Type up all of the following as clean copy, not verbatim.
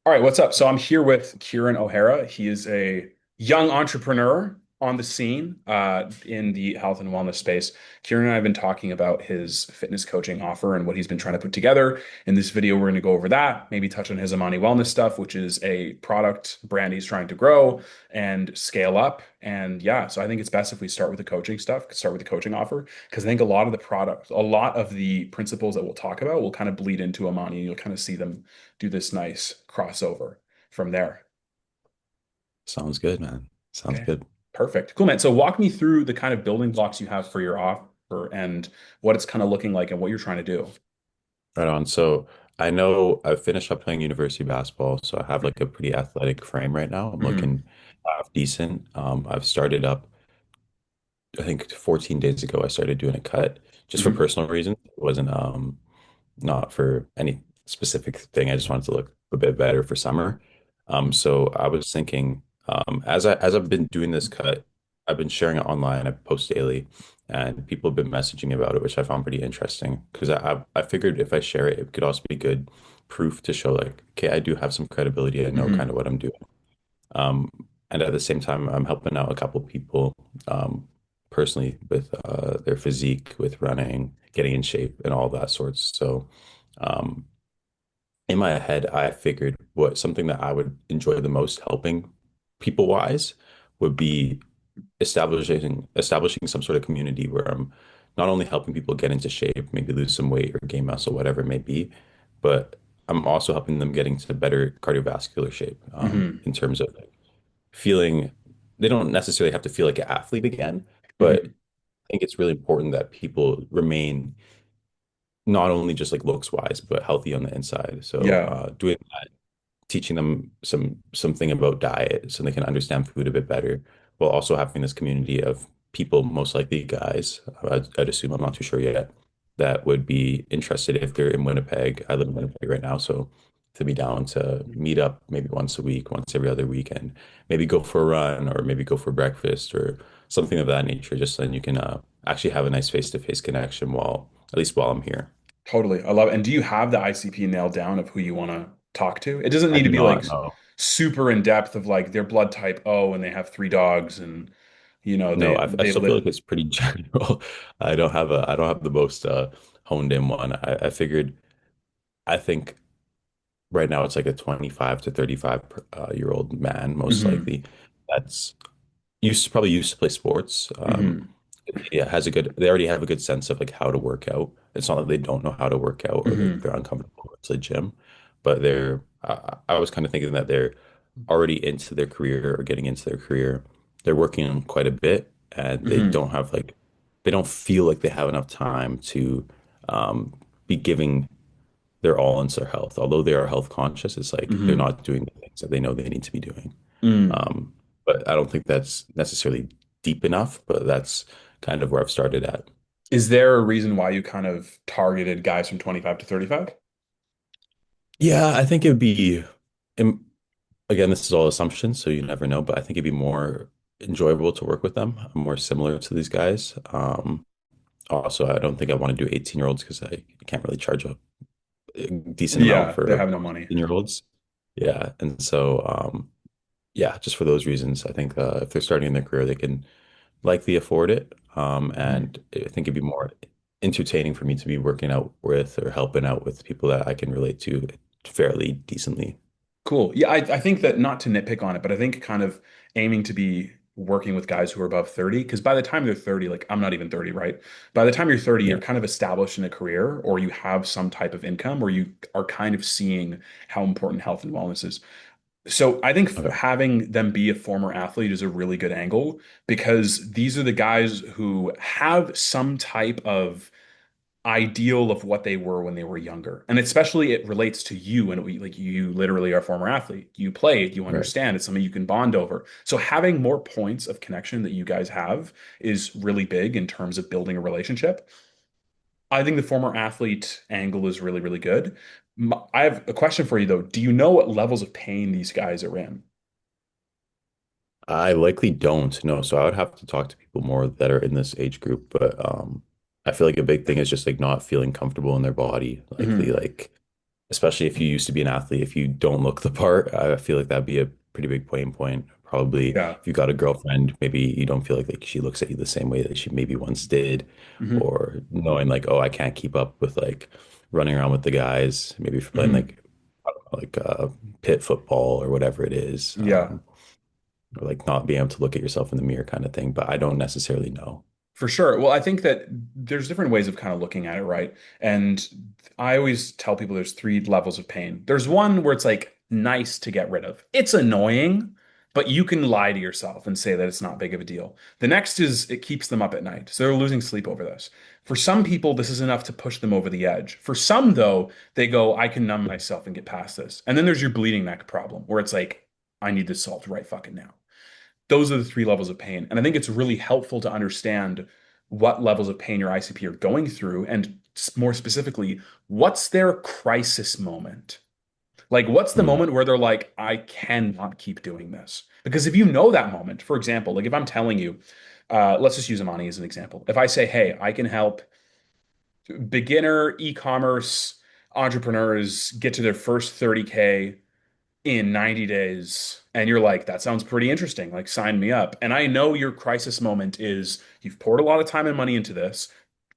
All right, what's up? So I'm here with Cieran O'Hara. He is a young entrepreneur on the scene in the health and wellness space. Kieran and I have been talking about his fitness coaching offer and what he's been trying to put together. In this video, we're going to go over that, maybe touch on his Amani Wellness stuff, which is a product brand he's trying to grow and scale up. And yeah, so I think it's best if we start with the coaching stuff, start with the coaching offer, because I think a lot of the product, a lot of the principles that we'll talk about will kind of bleed into Amani, and you'll kind of see them do this nice crossover from there. Sounds good, man. Sounds Okay. good. Perfect. Cool, man. So walk me through the kind of building blocks you have for your offer and what it's kind of looking like and what you're trying to do. Right on. So I know I've finished up playing university basketball, so I have like a pretty athletic frame right now. I'm Hmm. looking decent. I've started up, I think 14 days ago, I started doing a cut just for Hmm. personal reasons. It wasn't not for any specific thing. I just wanted to look a bit better for summer. So I was thinking, as I've been doing this cut, I've been sharing it online. I post daily, and people have been messaging about it, which I found pretty interesting because I figured if I share it, it could also be good proof to show like, okay, I do have some credibility. I know kind Hmm. of what I'm doing. Um, and at the same time, I'm helping out a couple people personally with their physique, with running, getting in shape, and all that sorts. So, um, in my head, I figured what something that I would enjoy the most helping people wise would be establishing some sort of community where I'm not only helping people get into shape, maybe lose some weight or gain muscle, whatever it may be, but I'm also helping them get into better cardiovascular shape Hmm. in terms of like feeling they don't necessarily have to feel like an athlete again, but Hmm. I think it's really important that people remain not only just like looks wise, but healthy on the inside. So Yeah, doing teaching them something about diet so they can understand food a bit better, while also having this community of people, most likely guys, I'd assume, I'm not too sure yet, that would be interested if they're in Winnipeg. I live in Winnipeg right now, so to be down to meet up maybe once a week, once every other weekend, maybe go for a run or maybe go for breakfast or something of that nature, just so then you can actually have a nice face-to-face connection while, at least while I'm here. totally. I love it. And do you have the ICP nailed down of who you want to talk to? It doesn't I need to do be like not know. super in depth of like their blood type O and they have three dogs and No, I they still feel live. like it's pretty general. I don't have the most honed in one. I figured I think right now it's like a 25 to 35 year old man, most Hmm. likely. That's probably used to play sports. Hmm. Yeah, has a good they already have a good sense of like how to work out. It's not that they don't know how to work out or like Hmm. they're uncomfortable with the gym, but I was kind of thinking that they're already into their career or getting into their career. They're working on quite a bit and Hmm. they don't feel like they have enough time to um, be giving their all into their health. Although they are health conscious, it's like they're Hmm. not doing the things that they know they need to be doing. Mm. Um, but I don't think that's necessarily deep enough, but that's kind of where I've started at. Is there a reason why you kind of targeted guys from 25 to 35? Yeah, I think it'd be, im- again, this is all assumptions, so you never know, but I think it'd be more enjoyable to work with them. I'm more similar to these guys. Also, I don't think I want to do 18-year-olds because I can't really charge a decent amount Yeah, they for have no money. 18-year-olds. Yeah. And so, yeah, just for those reasons, I think if they're starting in their career, they can likely afford it. Mhm. And I think it'd be more entertaining for me to be working out with or helping out with people that I can relate to fairly decently. Cool. Yeah, I think that not to nitpick on it, but I think kind of aiming to be working with guys who are above 30, because by the time they're 30, like I'm not even 30, right? By the time you're 30, you're Yeah. kind of established in a career or you have some type of income or you are kind of seeing how important health and wellness is. So I think Okay. having them be a former athlete is a really good angle because these are the guys who have some type of ideal of what they were when they were younger. And especially it relates to you and we like you literally are a former athlete. You played, you Right. understand, it's something you can bond over. So having more points of connection that you guys have is really big in terms of building a relationship. I think the former athlete angle is really, really good. I have a question for you though. Do you know what levels of pain these guys are in? I likely don't know. So I would have to talk to people more that are in this age group. But I feel like a big thing is just like not feeling comfortable in their body. Likely Hmm. like especially if you used to be an athlete, if you don't look the part, I feel like that'd be a pretty big playing point. Probably Yeah. if you got a girlfriend, maybe you don't feel like she looks at you the same way that she maybe once did, Hmm. or knowing like, oh, I can't keep up with like running around with the guys, maybe for playing Hmm. I don't know, pit football or whatever it is, Yeah. or like not being able to look at yourself in the mirror kind of thing. But I don't necessarily know. For sure. Well, I think that there's different ways of kind of looking at it, right? And I always tell people there's three levels of pain. There's one where it's like nice to get rid of. It's annoying, but you can lie to yourself and say that it's not big of a deal. The next is it keeps them up at night. So they're losing sleep over this. For some people, this is enough to push them over the edge. For some, though, they go, I can numb myself and get past this. And then there's your bleeding neck problem, where it's like, I need this solved right fucking now. Those are the three levels of pain. And I think it's really helpful to understand what levels of pain your ICP are going through, and more specifically, what's their crisis moment? Like, what's the Mm, moment where they're like, I cannot keep doing this? Because if you know that moment, for example, like if I'm telling you, let's just use Amani as an example. If I say, hey, I can help beginner e-commerce entrepreneurs get to their first 30K in 90 days, and you're like, that sounds pretty interesting, like sign me up. And I know your crisis moment is you've poured a lot of time and money into this,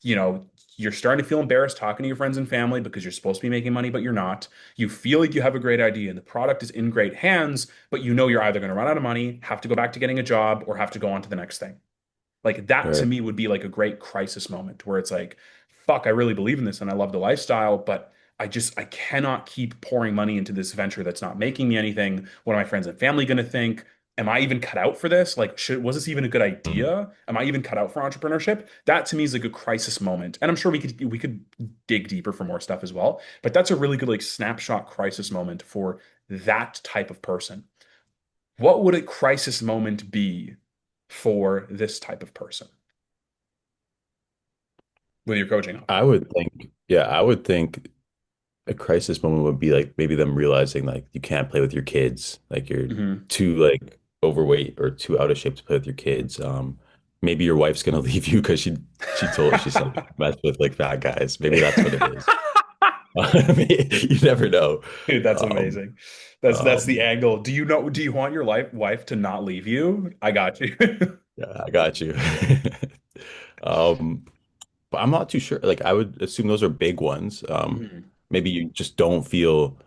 you know, you're starting to feel embarrassed talking to your friends and family because you're supposed to be making money but you're not. You feel like you have a great idea and the product is in great hands, but you know you're either going to run out of money, have to go back to getting a job, or have to go on to the next thing. Like that to right. me would be like a great crisis moment where it's like, fuck, I really believe in this and I love the lifestyle, but I cannot keep pouring money into this venture that's not making me anything. What are my friends and family going to think? Am I even cut out for this? Like, was this even a good Mm. idea? Am I even cut out for entrepreneurship? That to me is like a crisis moment. And I'm sure we could dig deeper for more stuff as well. But that's a really good like snapshot crisis moment for that type of person. What would a crisis moment be for this type of person with your coaching offer? I would think, yeah, I would think a crisis moment would be like maybe them realizing like you can't play with your kids, like you're Hmm. too like overweight or too out of shape to play with your kids. Maybe your wife's gonna leave you because she said mess with like fat guys. Maybe that's what it is. I mean, you never know. Dude, that's Um, amazing. That's the um, angle. Do you want your wife to not leave you? I got you. yeah, I got you. Um, but I'm not too sure. Like I would assume those are big ones. Mhm. Maybe you just don't feel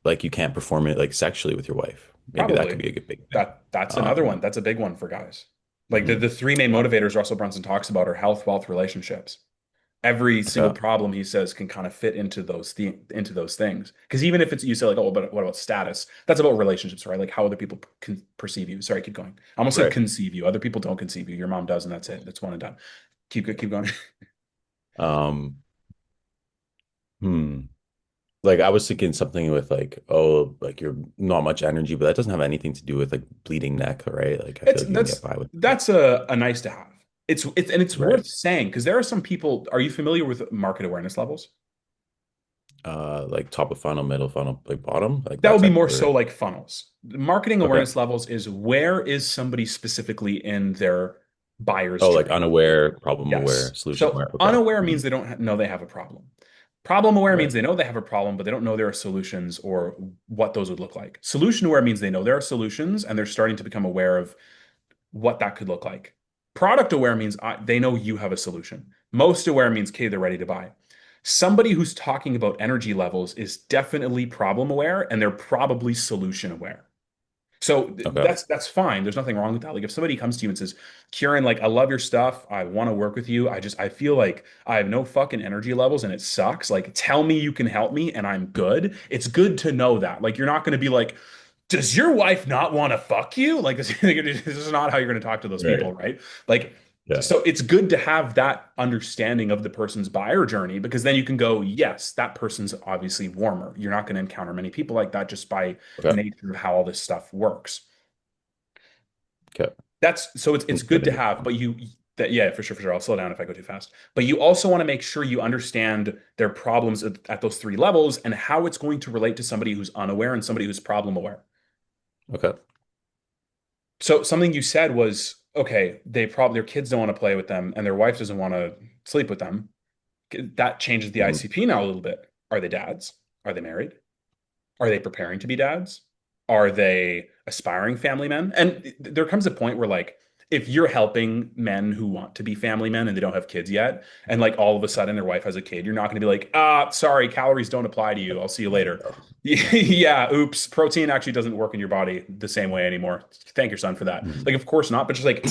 like you can't perform it like sexually with your wife. Maybe that could Probably. be a good big thing. That's another one. Um, That's a big one for guys. Like the, mhm. the three main motivators Russell Brunson talks about are health, wealth, relationships. Every single Okay. problem he says can kind of fit into those things. Because even if it's you say like, oh, but what about status? That's about relationships, right? Like how other people can perceive you. Sorry, keep going. I almost said Right. conceive you. Other people don't conceive you. Your mom does, and that's it. That's one and done. Keep going. Um, hmm. Like I was thinking something with like, oh, like you're not much energy, but that doesn't have anything to do with like bleeding neck, right? Like I feel It's like you can get by with that. that's a nice to have. It's Right. worth saying because there are some people. Are you familiar with market awareness levels? Like top of funnel, middle funnel, like bottom, like That that would be type more so or like funnels. Marketing okay. awareness levels is where is somebody specifically in their buyer's Oh, like journey. unaware, problem aware, Yes. solution So aware. Okay. unaware means Mhm. they don't know they have a problem. Problem aware means Right. they know they have a problem, but they don't know there are solutions or what those would look like. Solution aware means they know there are solutions and they're starting to become aware of what that could look like. Product aware means they know you have a solution. Most aware means, okay, they're ready to buy. Somebody who's talking about energy levels is definitely problem aware and they're probably solution aware. So Okay. that's fine. There's nothing wrong with that. Like if somebody comes to you and says, "Kieran, like I love your stuff. I want to work with you. I feel like I have no fucking energy levels and it sucks. Like tell me you can help me and I'm good." It's good to know that. Like you're not going to be like, "Does your wife not want to fuck you?" Like this is not how you're going to talk to those Right. people, right? Like Yeah. so it's good to have that understanding of the person's buyer journey because then you can go, yes, that person's obviously warmer. You're not going to encounter many people like that just by Okay. nature of how all this stuff works. Okay. That's so it's That's good good to info. have, but yeah, for sure. I'll slow down if I go too fast. But you also want to make sure you understand their problems at those three levels and how it's going to relate to somebody who's unaware and somebody who's problem aware. Okay. So something you said was, okay, they probably their kids don't want to play with them and their wife doesn't want to sleep with them. That changes the Mhm. ICP now a little bit. Are they dads? Are they married? Are they preparing to be dads? Are they aspiring family men? And there comes a point where, like, if you're helping men who want to be family men and they don't have kids yet, and like all of a sudden their wife has a kid, you're not going to be like, sorry, calories don't apply to you. I'll see you Yeah, later. no. Yeah, oops. Protein actually doesn't work in your body the same way anymore. Thank your son for that. Like, Mhm. of course not, but just like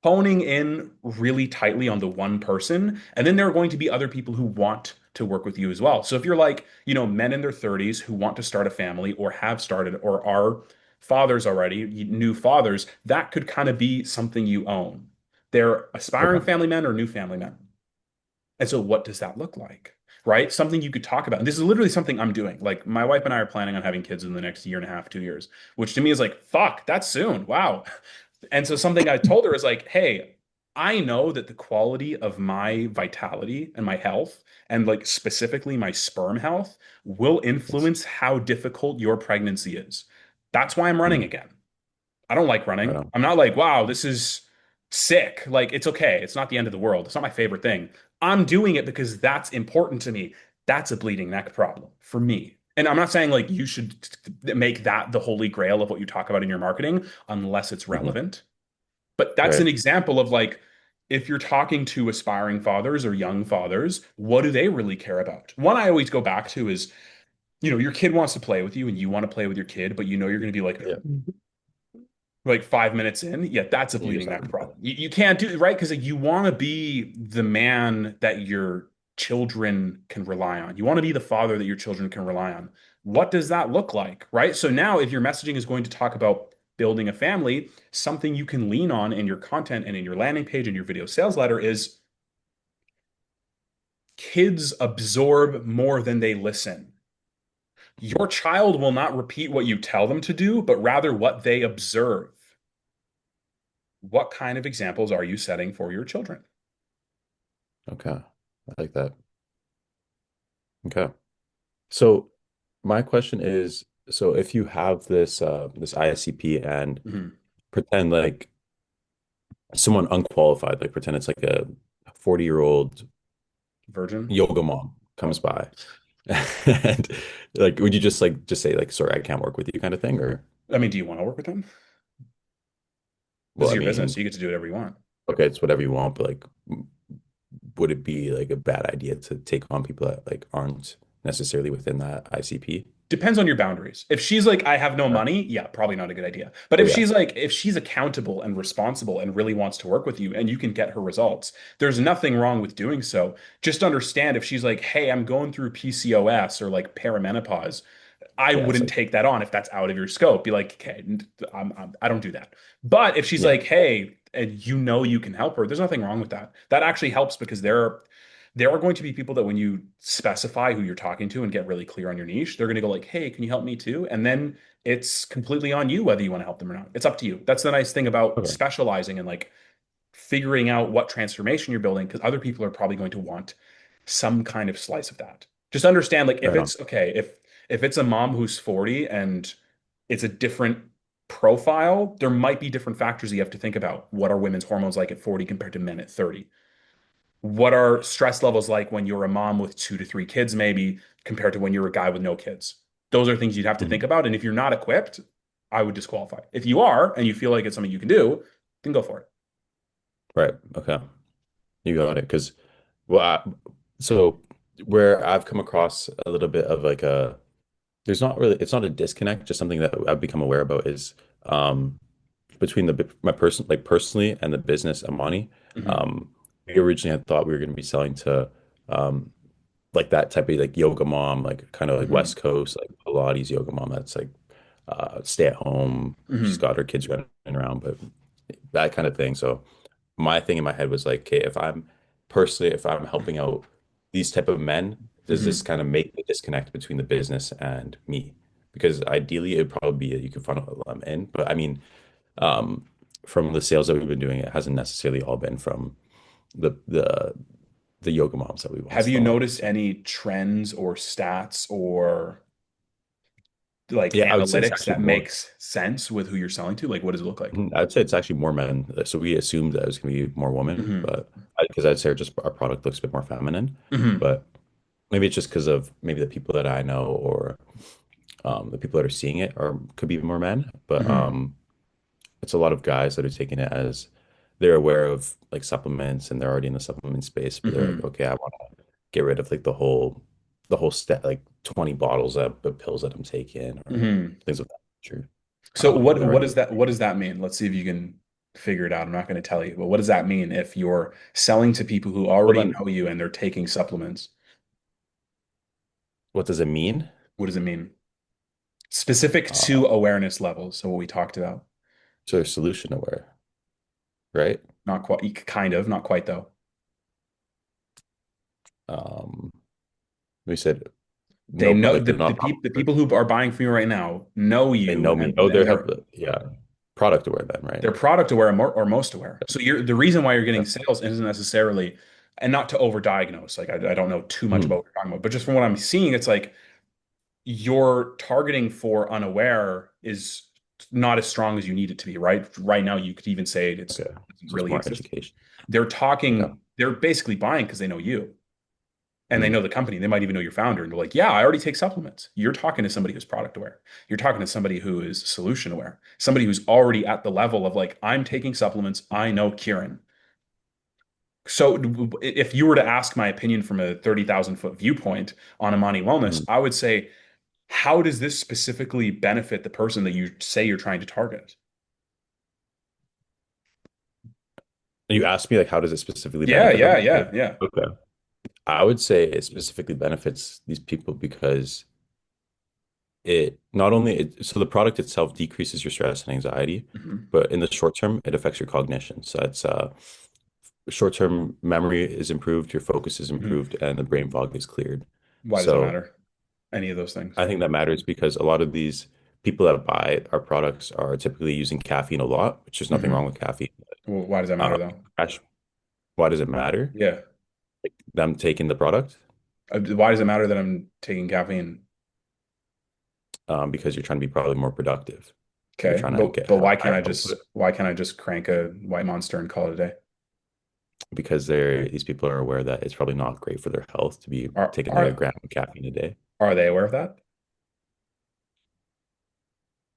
honing in really tightly on the one person. And then there are going to be other people who want to work with you as well. So if you're like, men in their 30s who want to start a family or have started or are fathers already, new fathers, that could kind of be something you own. They're aspiring Okay. family men or new family men. And so what does that look like? Right? Something you could talk about. And this is literally something I'm doing. Like my wife and I are planning on having kids in the next year and a half, 2 years, which to me is like, fuck, that's soon. Wow. And so something I told her is like, hey, I know that the quality of my vitality and my health, and like specifically my sperm health, will Yes. influence how difficult your pregnancy is. That's why I'm running Mhm. again. I don't like Right running. on. I'm not like, wow, this is sick. Like, it's okay. It's not the end of the world. It's not my favorite thing. I'm doing it because that's important to me. That's a bleeding neck problem for me. And I'm not saying like you should make that the holy grail of what you talk about in your marketing unless it's Mhm. relevant. But that's an Right. example of like, if you're talking to aspiring fathers or young fathers, what do they really care about? One I always go back to is, your kid wants to play with you and you want to play with your kid, but you're going to be Yeah. like 5 minutes in. Yeah, that's a You just bleeding have neck them. problem. You can't do it, right? Because like, you want to be the man that your children can rely on. You want to be the father that your children can rely on. What does that look like, right? So now, if your messaging is going to talk about building a family, something you can lean on in your content and in your landing page and your video sales letter is kids absorb more than they listen. Your child will not repeat what you tell them to do, but rather what they observe. What kind of examples are you setting for your children? Okay. I like that. Okay. So my question is, so if you have this ISCP and Mhm. pretend like someone unqualified, like pretend it's like a 40-year-old Virgin? yoga mom Oh, comes by. And like would you just say like sorry, I can't work with you kind of thing or I mean, do you want to work with them? This well, is I your business. mean, You get to do whatever you want. okay, it's whatever you want, but like would it be like a bad idea to take on people that like aren't necessarily within that ICP? Depends on your boundaries. If she's like, I have no Yeah. money, yeah, probably not a good idea. But Oh if yeah. she's like, if she's accountable and responsible and really wants to work with you and you can get her results, there's nothing wrong with doing so. Just understand if she's like, hey, I'm going through PCOS or like perimenopause, I Yeah, it's wouldn't like take that on if that's out of your scope. Be like, okay, I don't do that. But if she's yeah. like, hey, and you can help her, there's nothing wrong with that. That actually helps because there are going to be people that when you specify who you're talking to and get really clear on your niche, they're going to go like, hey, can you help me too? And then it's completely on you whether you want to help them or not. It's up to you. That's the nice thing about Okay. specializing and like figuring out what transformation you're building because other people are probably going to want some kind of slice of that. Just understand like if Right on. it's okay, if it's a mom who's 40 and it's a different profile, there might be different factors you have to think about. What are women's hormones like at 40 compared to men at 30? What are stress levels like when you're a mom with 2 to 3 kids, maybe compared to when you're a guy with no kids? Those are things you'd have to think Mhm. about. And if you're not equipped, I would disqualify. If you are and you feel like it's something you can do, then go for it. Right. Okay. You got it. Because well, so where I've come across a little bit of like a there's not really it's not a disconnect, just something that I've become aware about is um between my person like personally and the business Amani. Mhm. Um we originally had thought we were going to be selling to um like that type of like yoga mom, like kind of like Mhm. West Coast, like Pilates yoga mom that's like stay at home. She's Mhm. got her kids running around, but that kind of thing. So my thing in my head was like, okay, if I'm helping out these type of men, does this Mhm. kind of make the disconnect between the business and me? Because ideally it'd probably be you can funnel them in, but I mean, um, from the sales that we've been doing, it hasn't necessarily all been from the the the yoga moms that we want Have to you sell in. noticed So any trends or stats or like yeah, I would say it's analytics actually that more. makes sense with who you're selling to? Like, what does it look like? I'd say it's actually more men. So we assumed that it was going to be more women, Hmm. but because I'd say just our product looks a bit more feminine, Hmm. but. maybe it's just because of maybe the people that I know or the people that are seeing it or could be more men, but Hmm. it's a lot of guys that are taking it as they're aware of like supplements and they're already in the supplement space, but they're like, Hmm. okay, I want to get rid of like the whole step, like 20 bottles of pills that I'm taking or Hmm. things of that nature. So And they're already, what does that mean? Let's see if you can figure it out. I'm not going to tell you, but what does that mean if you're selling to people who well already then, know you and they're taking supplements? what does it mean? What does it mean? Specific Uh, to awareness levels. So what we talked about. so they're solution aware, right? Not quite, kind of, not quite though. Um, we said They no, know like they're not the problem. people who are buying from you right now know They you know me. Oh, and they're help. Yeah, product aware then, right? they're product aware or most aware. So you're the reason why you're getting Okay. sales isn't necessarily, and not to overdiagnose. Like I don't know too much about Mhm. what you're talking about, but just from what I'm seeing, it's like your targeting for unaware is not as strong as you need it to be, right? Right now, you could even say it Okay. doesn't So it's really more exist. education. Okay. They're basically buying because they know you and they Mhm. know the company. They might even know your founder and they're like, yeah, I already take supplements. You're talking to somebody who's product aware. You're talking to somebody who is solution aware, somebody who's already at the level of like, I'm taking supplements. I know Cieran. So if you were to ask my opinion from a 30,000 foot viewpoint on Amani Wellness, Mhm. I would say, how does this specifically benefit the person that you say you're trying to target? You asked me like, how does it specifically Yeah, benefit yeah, them? yeah, yeah. Okay. I would say it specifically benefits these people because it not only so the product itself decreases your stress and anxiety, Hmm. but in the short term, it affects your cognition. So it's short-term memory is improved, your focus is Hmm. improved, and the brain fog is cleared. Why does that So matter? Any of those things? I think that matters because a lot of these people that buy our products are typically using caffeine a lot, which there's nothing Hmm. wrong with caffeine. Well, why does that Uh, matter though? Ash, why does it matter? Yeah. Them taking the product Why does it matter that I'm taking caffeine? because you're trying to be probably more productive. You're Okay, trying to get but have higher output why can't I just crank a white monster and call it a day? because these people are aware that it's probably not great for their health to be Are taking like a are gram of caffeine a day. are they aware of that?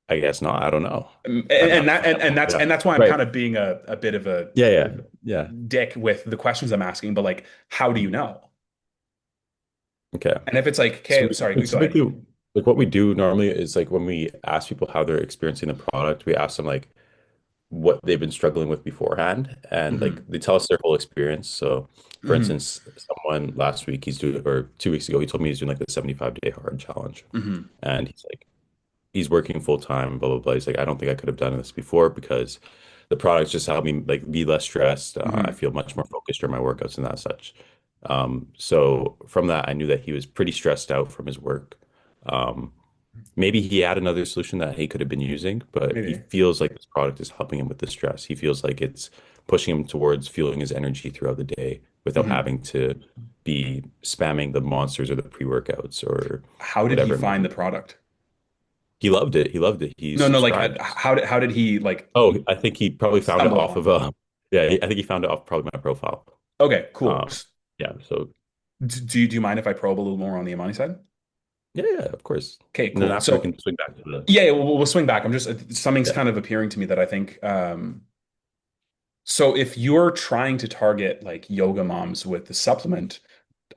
I guess not. I don't know. I'd And have to that find out more. Yeah. and that's why I'm Right. kind of being a bit of a Yeah. Yeah. Yeah. dick with the questions I'm asking, but like, how do you know? Okay. And if it's like, So okay, sorry, we go ahead. typically like what we do normally is like when we ask people how they're experiencing the product, we ask them like what they've been struggling with beforehand, and like Hmm. they tell us their whole experience. So, for Hmm. instance, someone last week he's doing, or 2 weeks ago, he told me he's doing like the 75-day hard challenge, Hmm. and he's like he's working full time, blah blah blah. He's like, I don't think I could have done this before because the products just helped me like be less stressed. I Hmm. feel much more focused during my workouts and that such. So from that, I knew that he was pretty stressed out from his work. Um, Maybe he had another solution that he could have been using, but he Maybe. feels like this product is helping him with the stress. He feels like it's pushing him towards fueling his energy throughout the day without Hmm. having to be spamming the monsters or the pre-workouts or How did he whatever it may find the be. product? He loved it. He loved it. He No, no, like subscribed. how did he like Oh, I think he probably found it stumble off upon of it? yeah, I think he found it off probably my profile. Okay, cool. Um, yeah, so Do you mind if I probe a little more on the Amani side? yeah, yeah, of course. Okay, And then cool. after we So can swing back to the yeah, yeah, we'll swing back. I'm just something's yeah. kind of appearing to me that I think. So if you're trying to target like yoga moms with the supplement,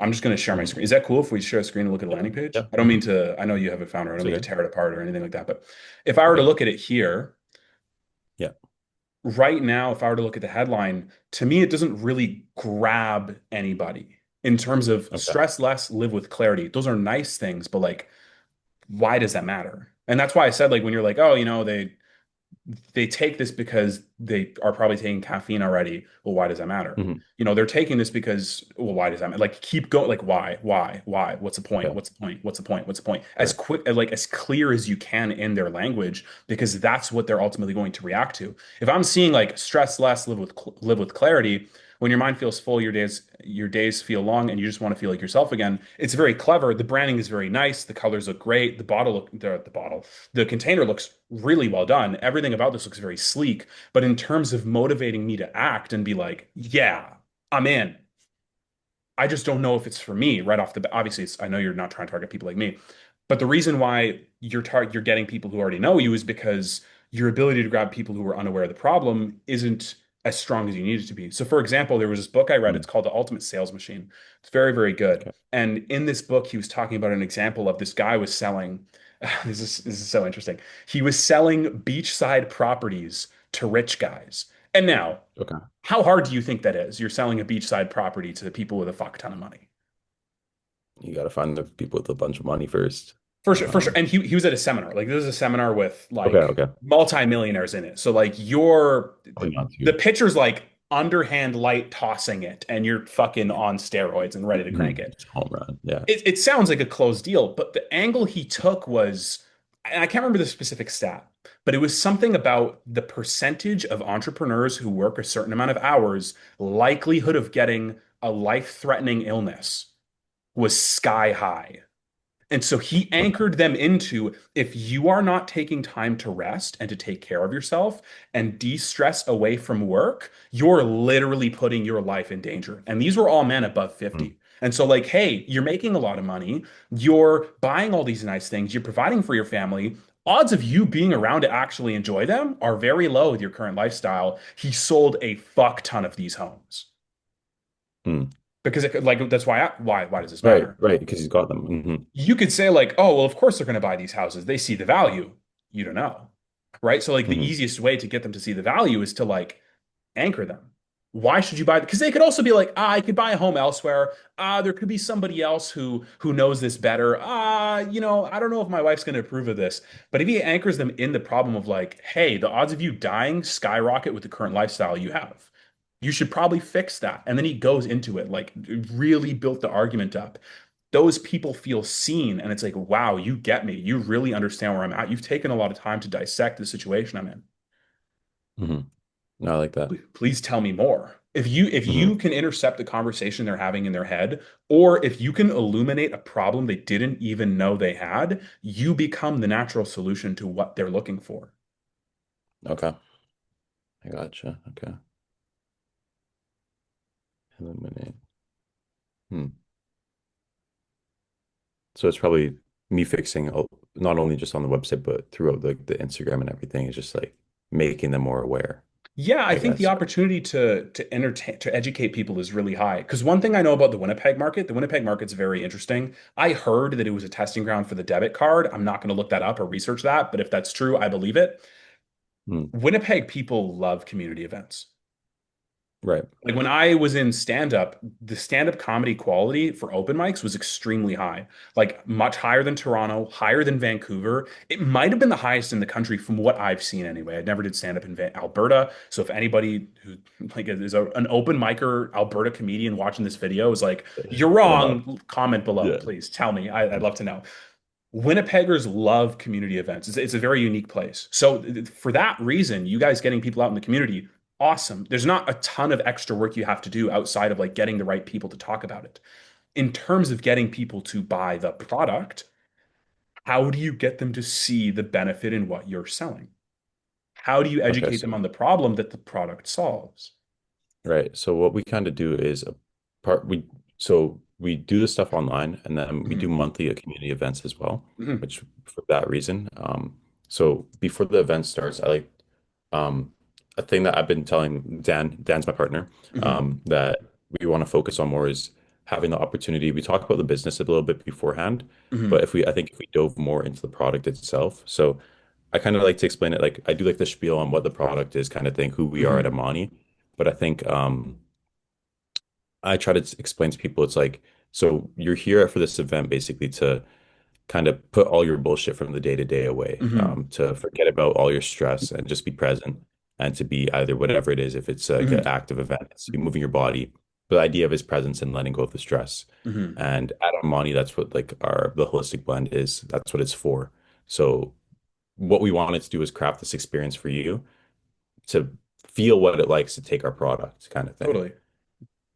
I'm just going to share my Mhm. screen. Is that cool if we share a screen and look at a Yeah, landing page? yeah. I don't mean to. I know you have it found, or I don't It's mean to okay. tear it apart or anything like that. But if I were to Okay. look at it here Yeah. right now, if I were to look at the headline, to me, it doesn't really grab anybody in terms of Okay. stress less, live with clarity. Those are nice things, but like, why does that matter? And that's why I said, like, when you're like, oh, they take this because they are probably taking caffeine already. Well, why does that matter? Mhm. They're taking this because, well, why does that matter? Like, keep going. Like, why? What's the point? Okay. What's the point? What's the point? What's the point? As Right. quick, like, as clear as you can in their language, because that's what they're ultimately going to react to. If I'm seeing like stress less, live with clarity. When your mind feels full, your days feel long, and you just want to feel like yourself again. It's very clever. The branding is very nice. The colors look great. The container looks really well done. Everything about this looks very sleek. But in terms of motivating me to act and be like, yeah, I'm in, I just don't know if it's for me right off the bat. Obviously, I know you're not trying to target people like me, but the reason why you're getting people who already know you is because your ability to grab people who are unaware of the problem isn't as strong as you need it to be. So, for example, there was this book I read. Mm, It's called The Ultimate Sales Machine. It's very, very good. okay. And in this book, he was talking about an example of this guy was selling. This is so interesting. He was selling beachside properties to rich guys. And now, Okay. how hard do you think that is? You're selling a beachside property to the people with a fuck ton of money. You got to find the people with a bunch of money first. For sure, for sure. And he was at a seminar. Like this is a seminar with Okay. like Okay. multimillionaires in it. So like you're Holding on the to. pitcher's like underhand light tossing it and you're fucking on steroids and ready to crank Mhm. it. It's a home run. Yeah. It sounds like a closed deal, but the angle he took was, and I can't remember the specific stat, but it was something about the percentage of entrepreneurs who work a certain amount of hours, likelihood of getting a life-threatening illness was sky high. And so he Okay. anchored them into if you are not taking time to rest and to take care of yourself and de-stress away from work, you're literally putting your life in danger. And these were all men above Mm, 50. And so, like, hey, you're making a lot of money, you're buying all these nice things, you're providing for your family. Odds of you being around to actually enjoy them are very low with your current lifestyle. He sold a fuck ton of these homes mm. because it could, like, that's why does this Right. matter? Right. Because he's got them. You could say like, oh, well, of course they're going to buy these houses. They see the value. You don't know. Right? So like the Hmm. easiest way to get them to see the value is to like anchor them. Why should you buy? Because they could also be like, I could buy a home elsewhere. There could be somebody else who knows this better. I don't know if my wife's going to approve of this. But if he anchors them in the problem of like, hey, the odds of you dying skyrocket with the current lifestyle you have. You should probably fix that. And then he goes into it, like really built the argument up. Those people feel seen, and it's like, wow, you get me. You really understand where I'm at. You've taken a lot of time to dissect the situation I'm in. Hmm. No, I like that. Please tell me more. If you Hmm. can intercept the conversation they're having in their head, or if you can illuminate a problem they didn't even know they had, you become the natural solution to what they're looking for. Okay. I gotcha. Okay. Eliminate. Hmm. So it's probably me fixing not only just on the website, but throughout the Instagram and everything. Is just like making them more aware, Yeah, I I think the guess. opportunity to entertain to educate people is really high. Because one thing I know about the Winnipeg market's very interesting. I heard that it was a testing ground for the debit card. I'm not going to look that up or research that, but if that's true, I believe it. Hmm. Winnipeg people love community events. Right. Like when I was in stand-up, the stand-up comedy quality for open mics was extremely high, like much higher than Toronto, higher than Vancouver. It might have been the highest in the country from what I've seen anyway. I never did stand-up in Alberta. So if anybody who like is an open micer Alberta comedian watching this video is like, you're Hit him up. wrong, comment below, Yeah. please tell me. I'd love to know. Winnipeggers love community events. It's a very unique place. So for that reason, you guys getting people out in the community, awesome. There's not a ton of extra work you have to do outside of like getting the right people to talk about it. In terms of getting people to buy the product, how do you get them to see the benefit in what you're selling? How do you Okay. educate So them on the problem that the product solves? right. So what we kind of do is a part we so we do the stuff online and then we do Mhm, monthly community events as well, mhm, which for that reason. So before the event starts, I like a thing that I've been telling Dan's my partner, mhm, that we want to focus on more is having the opportunity. We talk about the business a little bit beforehand, but mhm, I think if we dove more into the product itself, so I kind of like to explain it like I do like the spiel on what the product is, kind of thing, who we are at mhm, Amani. But I think I try to explain to people it's like, so you're here for this event basically to kind of put all your bullshit from the day to day away, mhm, to forget about all your stress and just be present and to be either whatever it is. If it's like an mhm, active event, it's you moving your body. But the idea of his presence and letting go of the stress. mhm, And at Armani, that's what like the holistic blend is. That's what it's for. So what we wanted to do is craft this experience for you to feel what it likes to take our product, kind of thing. totally.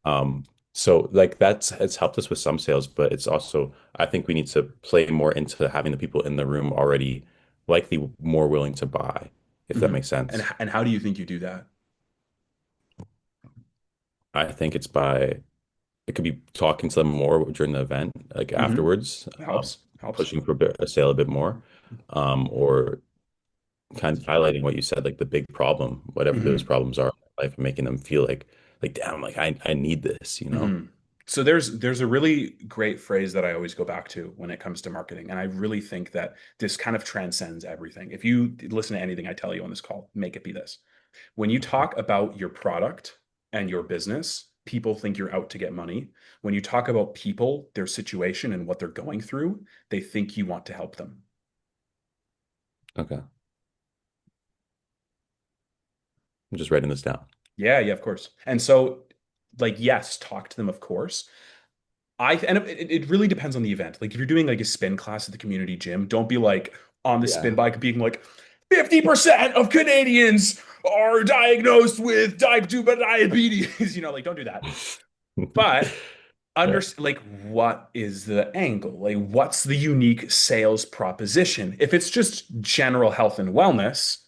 Um, so like that's it's helped us with some sales, but it's also I think we need to play more into having the people in the room already likely more willing to buy, if that Mhm. makes And sense. and how do you think you do that? I think it's by it could be talking to them more during the event, like Hmm. afterwards, Helps. pushing for a sale a bit more, or kind of highlighting what you said, like the big problem, whatever those Hmm. problems are in life, and making them feel like damn, like I need this, you know? Hmm. So there's a really great phrase that I always go back to when it comes to marketing, and I really think that this kind of transcends everything. If you listen to anything I tell you on this call, make it be this. When you Okay. talk about your product and your business, people think you're out to get money. When you talk about people, their situation and what they're going through, they think you want to help them. Okay. I'm just writing this down. Yeah, yeah, of course. And so, like, yes, talk to them, of course. And it really depends on the event. Like, if you're doing like a spin class at the community gym, don't be like on the spin Yeah. bike being like, 50% of Canadians are diagnosed with type 2 diabetes. Like, don't do that. But Yeah. like, what is the angle? Like, what's the unique sales proposition? If it's just general health and wellness,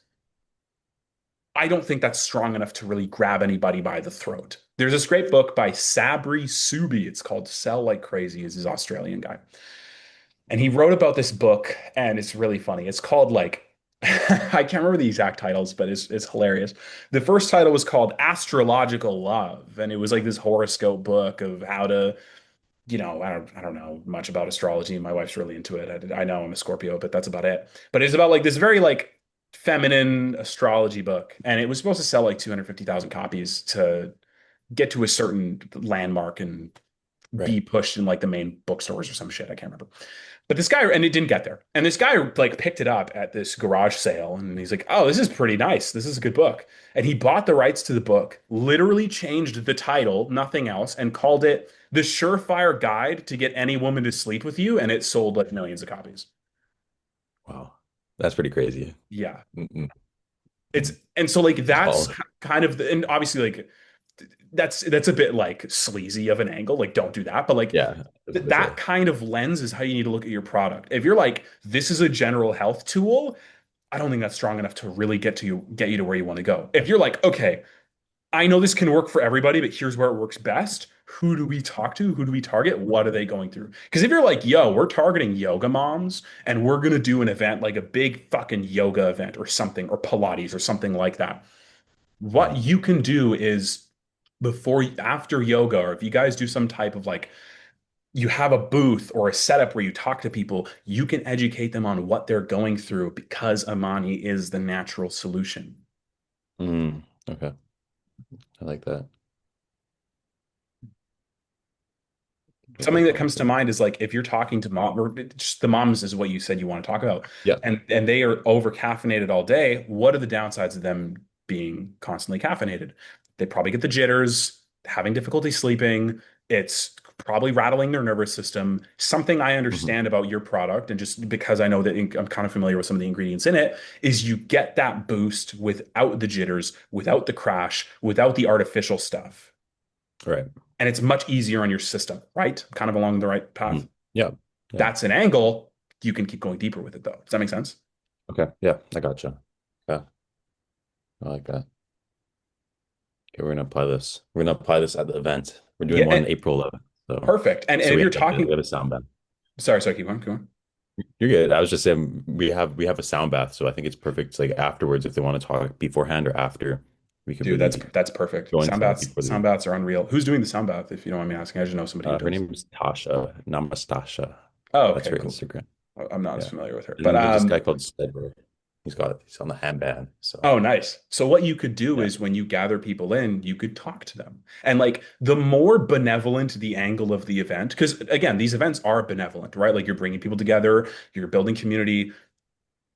I don't think that's strong enough to really grab anybody by the throat. There's this great book by Sabri Subi. It's called Sell Like Crazy. Is his Australian guy. And he wrote about this book, and it's really funny. It's called like I can't remember the exact titles, but it's hilarious. The first title was called Astrological Love, and it was like this horoscope book of how to, I don't know much about astrology. My wife's really into it. I know I'm a Scorpio, but that's about it. But it's about like this very like feminine astrology book, and it was supposed to sell like 250,000 copies to get to a certain landmark and Right. be pushed in like the main bookstores or some shit. I can't remember. But this guy, and it didn't get there. And this guy like picked it up at this garage sale, and he's like, "Oh, this is pretty nice. This is a good book." And he bought the rights to the book, literally changed the title, nothing else, and called it "The Surefire Guide to Get Any Woman to Sleep with You," and it sold like millions of copies. Wow. That's pretty crazy. Yeah, Mm-mm. it's and so like that's Wow. kind of and obviously like that's a bit like sleazy of an angle. Like, don't do that. But like Yeah, I was gonna that say. kind of lens is how you need to look at your product. If you're like, this is a general health tool, I don't think that's strong enough to really get you to where you want to go. If you're like, okay, I know this can work for everybody, but here's where it works best. Who do we talk to? Who do we target? What are they going through? Because if you're like, yo, we're targeting yoga moms and we're gonna do an event like a big fucking yoga event or something, or Pilates or something like that, what Mhm. you can do is after yoga, or if you guys do some type of like you have a booth or a setup where you talk to people, you can educate them on what they're going through because Amani is the natural solution. Okay. I like that. Get Something that that going comes for to them. mind is like if you're talking to mom or just the moms is what you said you want to talk about, Yeah. and they are over caffeinated all day, what are the downsides of them being constantly caffeinated? They probably get the jitters, having difficulty sleeping. It's probably rattling their nervous system. Something I Hmm. understand about your product, and just because I know that I'm kind of familiar with some of the ingredients in it, is you get that boost without the jitters, without the crash, without the artificial stuff. Right. And it's much easier on your system, right? Kind of along the right Hmm. path. Yeah. Yeah. That's an angle. You can keep going deeper with it, though. Does that make sense? Okay. Yeah, I gotcha. Yeah, I like that. Okay, we're gonna apply this. We're gonna apply this at the event. We're doing Yeah, one April 11th. perfect. And So if we you're have like we talking, have a sound bath. sorry, keep going, keep going. You're good. I was just saying we have a sound bath, so I think it's perfect. Like afterwards, if they want to talk beforehand or after, we could Dude, that's really that's perfect. go Sound into that baths, before sound the. baths are unreal. Who's doing the sound bath? If you don't mind me asking, I just know somebody who Her does. name is Tasha, Namastasha. Oh, That's okay, her cool. Instagram. I'm not as Yeah. familiar with her, And but then there's this guy called Stedler. He's on the handband. So oh, nice. So what you could do yeah. is when you gather people in, you could talk to them. And like the more benevolent the angle of the event, because again, these events are benevolent, right? Like you're bringing people together, you're building community.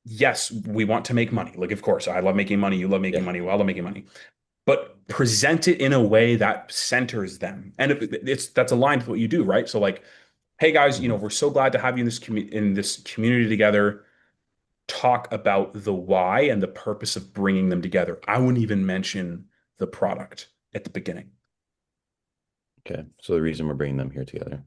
Yes, we want to make money. Like, of course, I love making money. You love making Yeah. money. We all love making money. But present it in a way that centers them. And if it's that's aligned with what you do, right? So like, hey guys, Hmm. we're so glad to have you in this community together. Talk about the why and the purpose of bringing them together. I wouldn't even mention the product at the beginning. Okay. So the reason we're bringing them here together,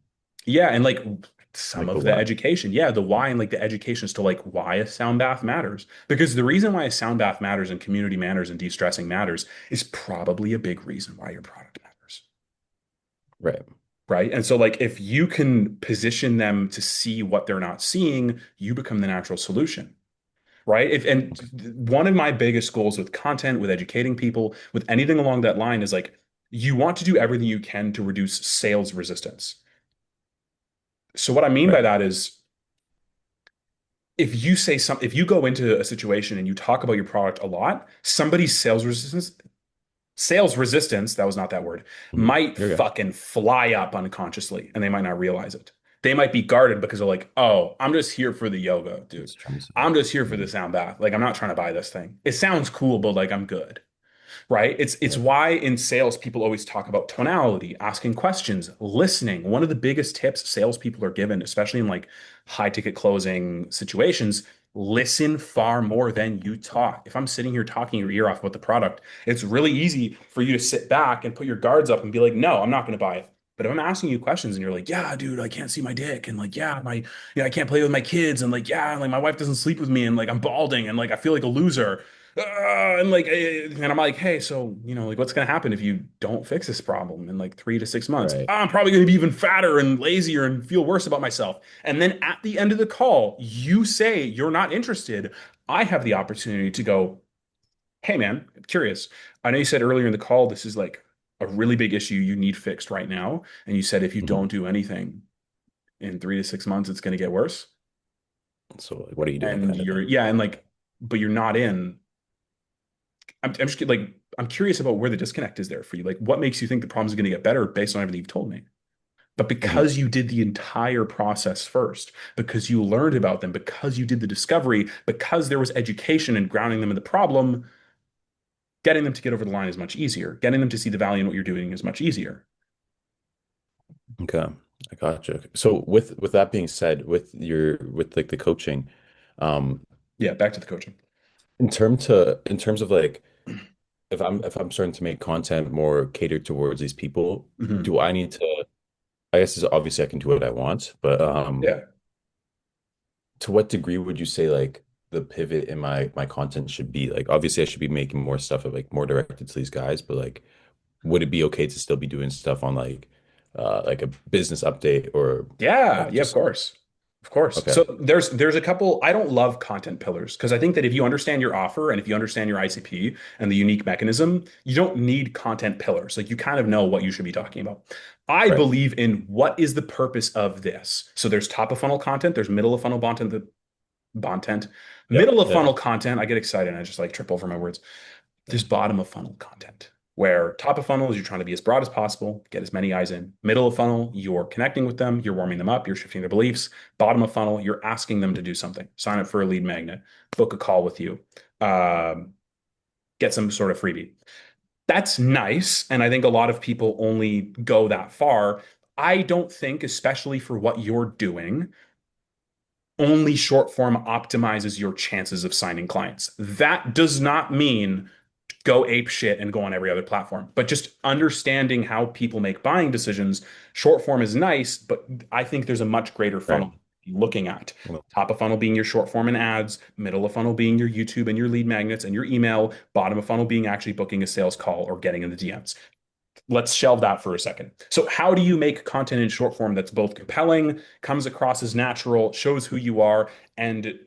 Yeah, and like some like the of the why. education. Yeah, the why and like the education as to like why a sound bath matters. Because the reason why a sound bath matters and community matters and de-stressing matters is probably a big reason why your product matters. Right. right? And so like if you can position them to see what they're not seeing, you become the natural solution. Right. If and Okay. one of my biggest goals with content, with educating people, with anything along that line is like you want to do everything you can to reduce sales resistance. So what I mean by Right. that is if you go into a situation and you talk about your product a lot, somebody's sales resistance, that was not that word, Mhm. might You're good. fucking fly up unconsciously and they might not realize it. They might be guarded because they're like, oh, I'm just here for the yoga, dude. It's trendsetting. I'm just here for the Mhm. sound bath. Like, I'm not trying to buy this thing. It sounds cool, but like, I'm good. Right? It's Right. why in sales people always talk about tonality, asking questions, listening. One of the biggest tips salespeople are given, especially in like high ticket closing situations, listen far more than you talk. If I'm sitting here talking your ear off about the product, it's really easy for you to sit back and put your guards up and be like, no, I'm not going to buy it. But if I'm asking you questions and you're like, yeah, dude, I can't see my dick, and like, I can't play with my kids, and like, yeah, like my wife doesn't sleep with me, and like I'm balding, and like I feel like a loser, and I'm like, hey, so like, what's gonna happen if you don't fix this problem in like 3 to 6 months? Right. I'm probably gonna be even fatter and lazier and feel worse about myself. And then at the end of the call, you say you're not interested. I have the opportunity to go, hey, man, I'm curious. I know you said earlier in the call this is like a really big issue you need fixed right now, and you said if you Mhm. don't do anything in 3 to 6 months, it's gonna get worse. So like, what are you doing And kind of you're thing? yeah, and like, but you're not in. I'm just like I'm curious about where the disconnect is there for you. Like, what makes you think the problem is going to get better based on everything you've told me? But Mhm. because you did the entire process first, because you learned about them, because you did the discovery, because there was education and grounding them in the problem, getting them to get over the line is much easier. Getting them to see the value in what you're doing is much easier. Okay. I gotcha. So with that being said, with like the coaching, um, Yeah, back to the coaching. in terms of like if I'm starting to make content more catered towards these people, Hmm. do I need to, I guess is obviously I can do what I want, but Yeah. to what degree would you say like the pivot in my content should be? Like obviously I should be making more stuff like more directed to these guys, but like would it be okay to still be doing stuff on like a business update or Yeah, like yeah, of just course. Of course. okay, So there's a couple. I don't love content pillars because I think that if you understand your offer and if you understand your ICP and the unique mechanism, you don't need content pillars. Like you kind of know what you should be talking about. I right. believe in what is the purpose of this. So there's top of funnel content, there's middle of funnel content, Yeah, middle of yeah. funnel content. I get excited and I just like trip over my words. There's bottom of funnel content where top of funnel is you're trying to be as broad as possible, get as many eyes in. Middle of funnel, you're connecting with them, you're warming them up, you're shifting their beliefs. Bottom of funnel, you're asking them to do something. Sign up for a lead magnet, book a call with you, um, get some sort of freebie. That's nice. And I think a lot of people only go that far. I don't think, especially for what you're doing, only short form optimizes your chances of signing clients. That does not mean go ape shit and go on every other platform. But just understanding how people make buying decisions, short form is nice, but I think there's a much greater Right. funnel to be looking at. Well, Top of funnel being your short form and ads, middle of funnel being your YouTube and your lead magnets and your email, bottom of funnel being actually booking a sales call or getting in the DMs. Let's shelve that for a second. So, how do you make content in short form that's both compelling, comes across as natural, shows who you are, and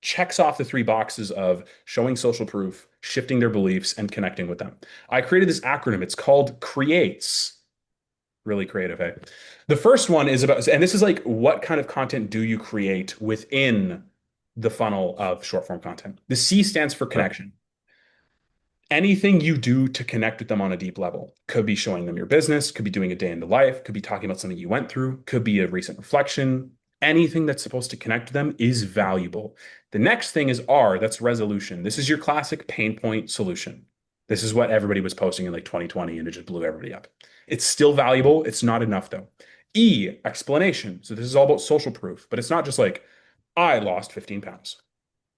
checks off the three boxes of showing social proof, shifting their beliefs, and connecting with them? I created this acronym. It's called CREATES. Really creative, hey? The first one is about, and this is like, what kind of content do you create within the funnel of short form content? The C stands for right. connection. Anything you do to connect with them on a deep level could be showing them your business, could be doing a day in the life, could be talking about something you went through, could be a recent reflection. Anything that's supposed to connect to them is valuable. The next thing is R, that's resolution. This is your classic pain point solution. This is what everybody was posting in like 2020 and it just blew everybody up. It's still valuable. It's not enough though. E, explanation. So this is all about social proof, but it's not just like, I lost 15 pounds.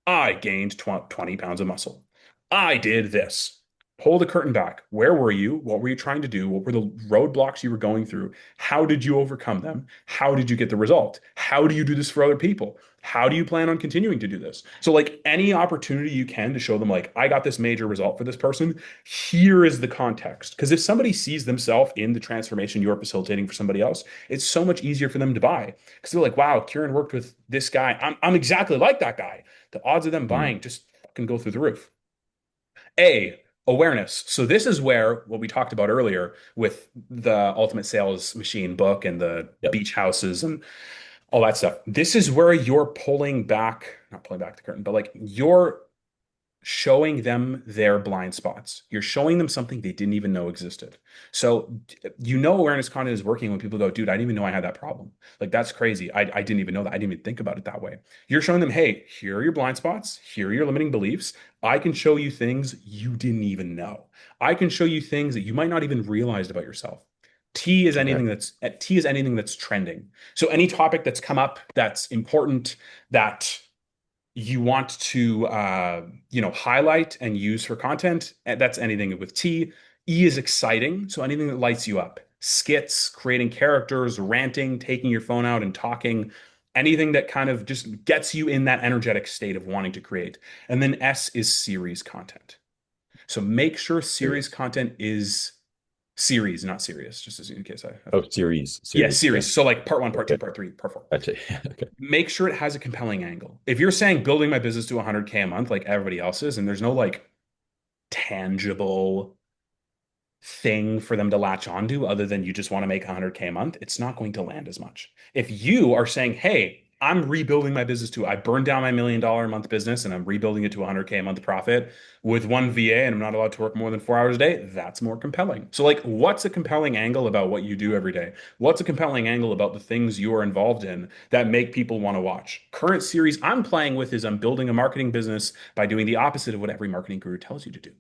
I gained 20 pounds of muscle. I did this. Pull the curtain back. Where were you? What were you trying to do? What were the roadblocks you were going through? How did you overcome them? How did you get the result? How do you do this for other people? How do you plan on continuing to do this? So, like any opportunity you can to show them, like, I got this major result for this person, here is the context. Because if somebody sees themselves in the transformation you're facilitating for somebody else, it's so much easier for them to buy. Because they're like, wow, Cieran worked with this guy. I'm exactly like that guy. The odds of them Mm. buying just fucking go through the roof. A, awareness. So this is where what we talked about earlier with the Ultimate Sales Machine book and the Yep. beach houses and all that stuff. This is where you're pulling back, not pulling back the curtain, but like you're showing them their blind spots. You're showing them something they didn't even know existed. So you know awareness content is working when people go, dude, I didn't even know I had that problem. Like that's crazy. I didn't even know that. I didn't even think about it that way. You're showing them, hey, here are your blind spots. Here are your limiting beliefs. I can show you things you didn't even know. I can show you things that you might not even realized about yourself. Okay. T is anything that's trending. So any topic that's come up that's important that you want to highlight and use for content, and that's anything with T. E is exciting, so anything that lights you up. Skits, creating characters, ranting, taking your phone out and talking, anything that kind of just gets you in that energetic state of wanting to create. And then S is series content. So make sure series Serious. content is series, not serious, just as in case I have. Oh, series, Yeah, series. Okay. series. So like part one, part two, Okay. part three, part four. Gotcha. Okay. Make sure it has a compelling angle. If you're saying building my business to 100K a month like everybody else is, and there's no like tangible thing for them to latch onto other than you just want to make 100K a month, it's not going to land as much. If you are saying, hey, I'm rebuilding my business to, I burned down my $1 million a month business and I'm rebuilding it to 100K a month profit with one VA and I'm not allowed to work more than 4 hours a day, that's more compelling. So, like, what's a compelling angle about what you do every day? What's a compelling angle about the things you are involved in that make people want to watch? Current series I'm playing with is I'm building a marketing business by doing the opposite of what every marketing guru tells you to do.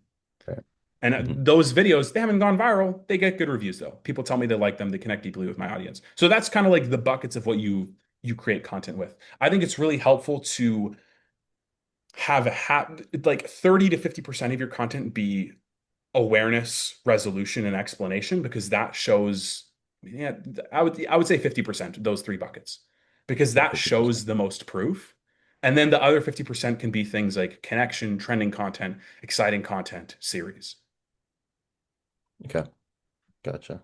Okay. And Hmm. those videos, they haven't gone viral. They get good reviews though. People tell me they like them. They connect deeply with my audience. So that's kind of like the buckets of what you create content with. I think it's really helpful to have like 30 to 50% of your content be awareness, resolution, and explanation because that shows, yeah, I would say 50%, those three buckets, because Yeah, that 50%. shows the most proof. And then the other 50% can be things like connection, trending content, exciting content, series. Okay. Gotcha.